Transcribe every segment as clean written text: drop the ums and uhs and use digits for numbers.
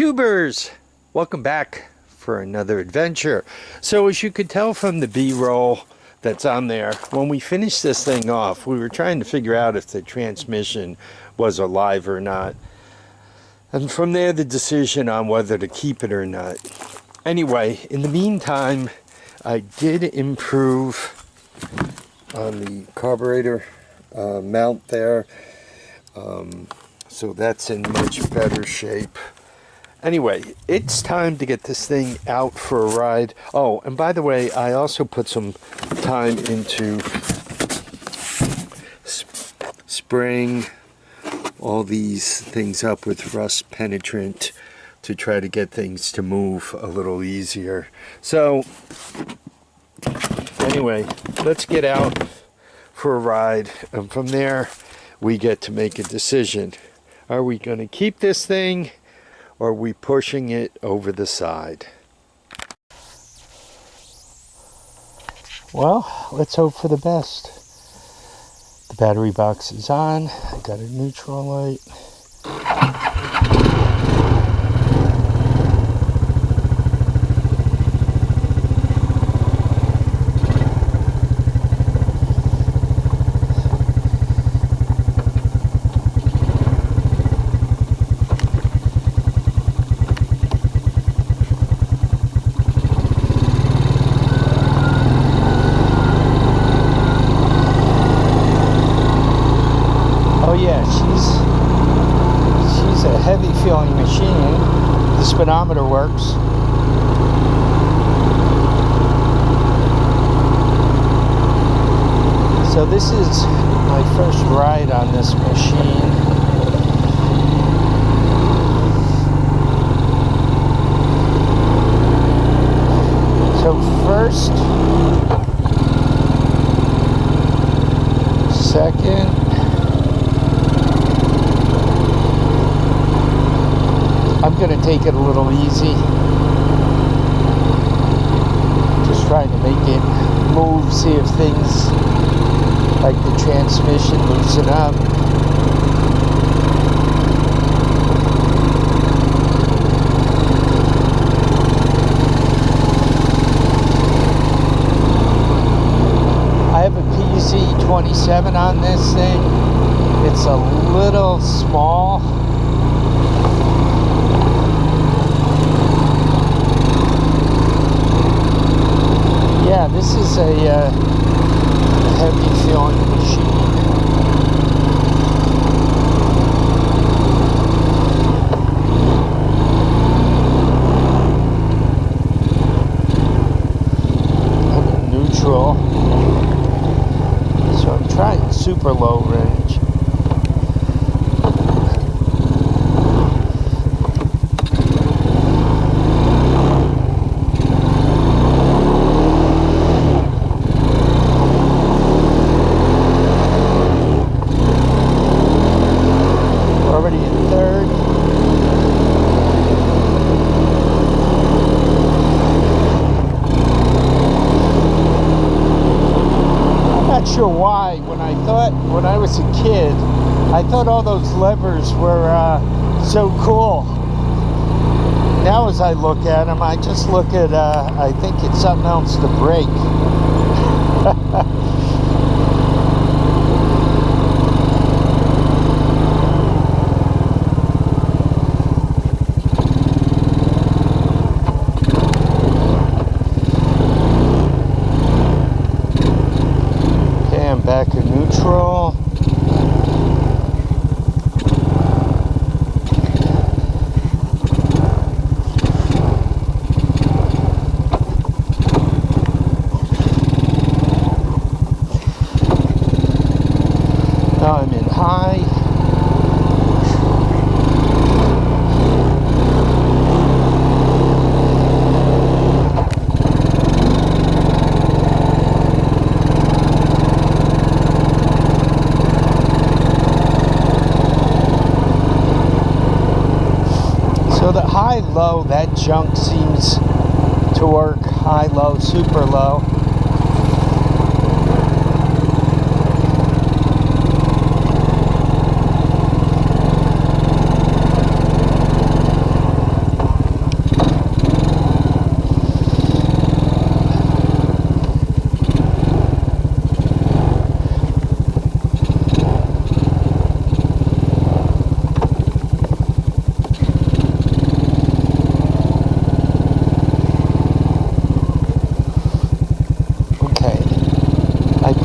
YouTubers, welcome back for another adventure. So as you could tell from the B-roll that's on there, when we finished this thing off, we were trying to figure out if the transmission was alive or not, and from there the decision on whether to keep it or not. Anyway, in the meantime, I did improve on the carburetor mount there, so that's in much better shape. Anyway, it's time to get this thing out for a ride. Oh, and by the way, I also put some time into spraying all these things up with rust penetrant to try to get things to move a little easier. So anyway, let's get out for a ride, and from there we get to make a decision. Are we going to keep this thing, or are we pushing it over the side? Well, let's hope for the best. The battery box is on. I got a neutral light. Feeling machine. The speedometer works. So this is my first ride on this machine. So first, second, I'm going to take it a little easy. Just trying to make it move, see if things like the transmission loosen up. I have a PZ27 on this thing. It's a little small. Yeah, this is a heavy feeling machine. I'm in neutral, so I'm trying super low range. Sure why, when I was a kid, I thought all those levers were so cool. Now as I look at them, I just look at I think it's something else to brake. Back in neutral. Now I'm in high. So the high-low, that junk seems to work. High-low, super low.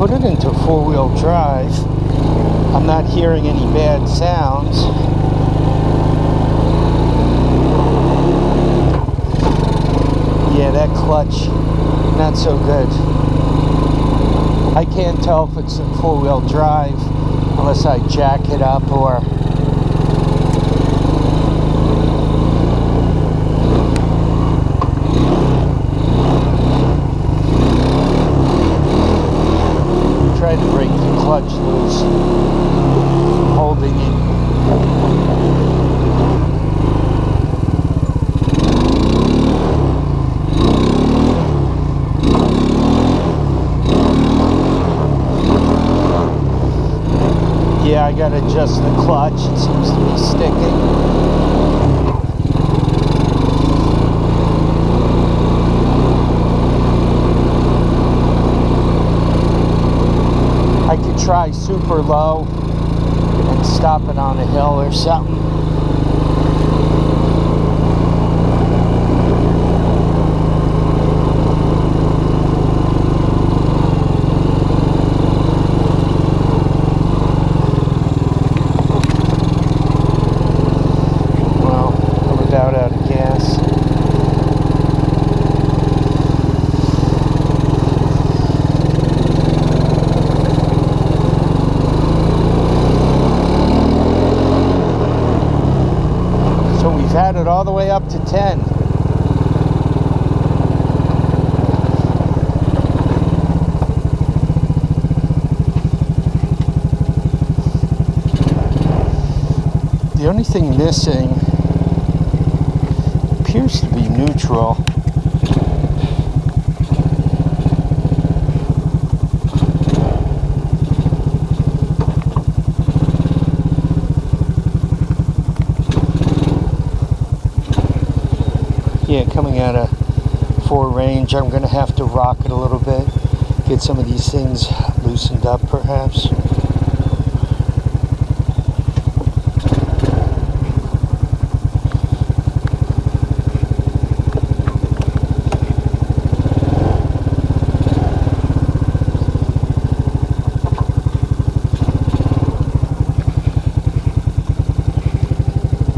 put it into four-wheel drive, I'm not hearing any bad sounds. Yeah, that clutch, not so good. I can't tell if it's in four-wheel drive unless I jack it up or... Try to break the clutch loose, holding it. Yeah, I gotta adjust the clutch. It seems to be sticking. I could try super low and stop it on a hill or something. Well, I'm about out of gas. Had it all the way up to 10. The only thing missing appears to be neutral. Yeah, coming out of 4 range, I'm going to have to rock it a little bit. Get some of these things loosened up, perhaps.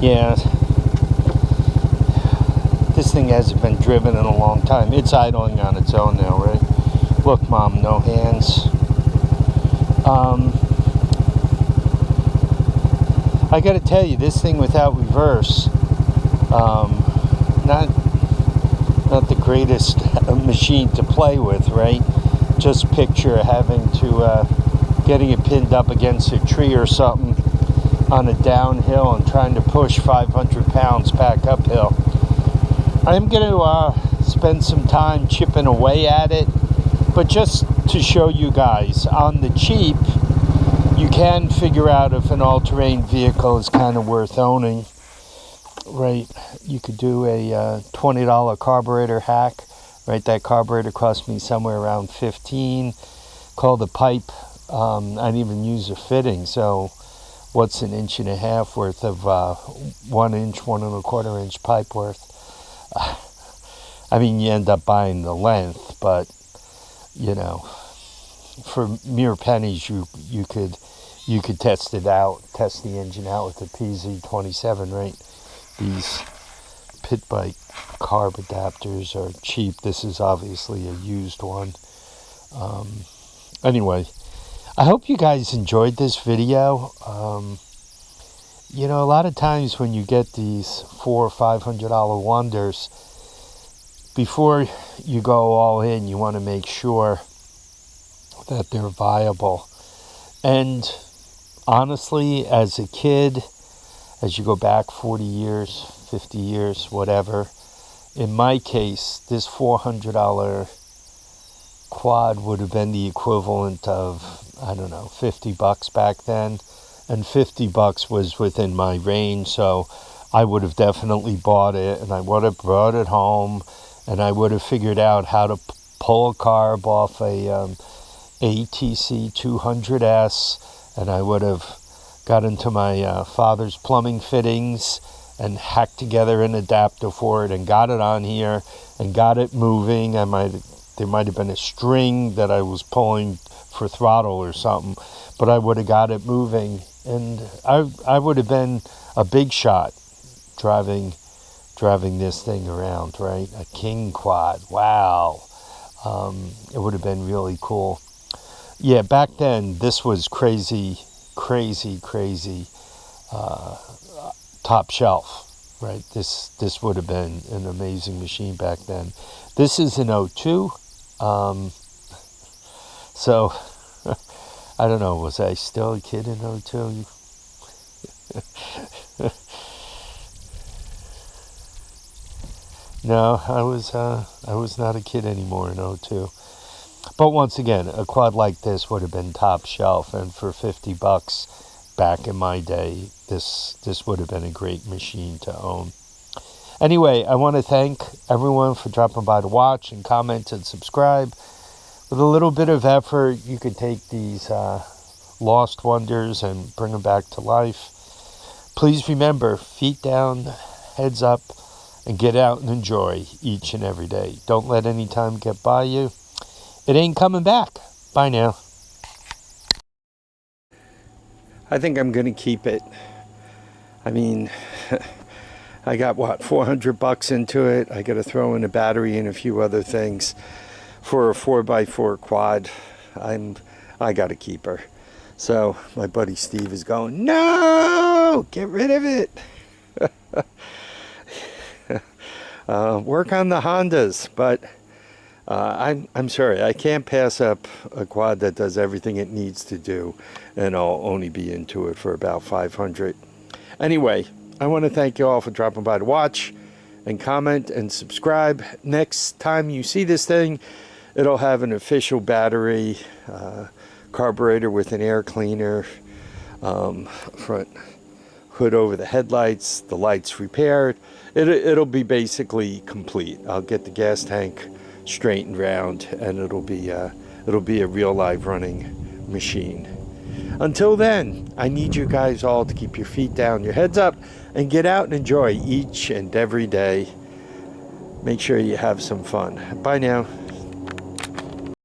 Yeah. This thing hasn't been driven in a long time. It's idling on its own now, right? Look, Mom, no hands. I gotta tell you, this thing without reverse, not the greatest machine to play with, right? Just picture having to, getting it pinned up against a tree or something on a downhill and trying to push 500 pounds back uphill. I'm going to spend some time chipping away at it, but just to show you guys, on the cheap, you can figure out if an all-terrain vehicle is kind of worth owning, right? You could do a $20 carburetor hack, right? That carburetor cost me somewhere around $15. Call the pipe. I didn't even use a fitting, so what's an 1.5 inches worth of 1 inch, 1.25 inch pipe worth? I mean, you end up buying the length, but you know, for mere pennies, you could test it out, test the engine out with the PZ27, right? These pit bike carb adapters are cheap. This is obviously a used one. Anyway, I hope you guys enjoyed this video. You know, a lot of times when you get these $400 or $500 wonders, before you go all in, you want to make sure that they're viable. And honestly, as a kid, as you go back 40 years, 50 years, whatever, in my case, this $400 quad would have been the equivalent of, I don't know, $50 back then. And $50 was within my range, so I would have definitely bought it, and I would have brought it home, and I would have figured out how to pull a carb off a ATC 200S, and I would have got into my father's plumbing fittings and hacked together an adapter for it and got it on here and got it moving. I might have there might have been a string that I was pulling for throttle or something, but I would have got it moving, and I would have been a big shot driving this thing around, right? A King Quad. Wow. It would have been really cool. Yeah, back then this was crazy top shelf, right? This would have been an amazing machine back then. This is an '02, so I don't know, was I still a kid in '02? No, I was not a kid anymore in '02. But once again, a quad like this would have been top shelf, and for $50 back in my day, this would have been a great machine to own. Anyway, I want to thank everyone for dropping by to watch and comment and subscribe. With a little bit of effort, you can take these lost wonders and bring them back to life. Please remember, feet down, heads up, and get out and enjoy each and every day. Don't let any time get by you. It ain't coming back. Bye now. I think I'm going to keep it. I mean, I got, what, $400 into it. I got to throw in a battery and a few other things for a 4x4 quad. I got to keep her. So my buddy Steve is going, no, get rid of it. Work on the Hondas, but I'm sorry, I can't pass up a quad that does everything it needs to do, and I'll only be into it for about 500. Anyway, I want to thank you all for dropping by to watch and comment and subscribe. Next time you see this thing, it'll have an official battery, carburetor with an air cleaner, front hood over the headlights, the lights repaired. It'll be basically complete. I'll get the gas tank straightened round, and it'll be a real live running machine. Until then, I need you guys all to keep your feet down, your heads up, and get out and enjoy each and every day. Make sure you have some fun. Bye now.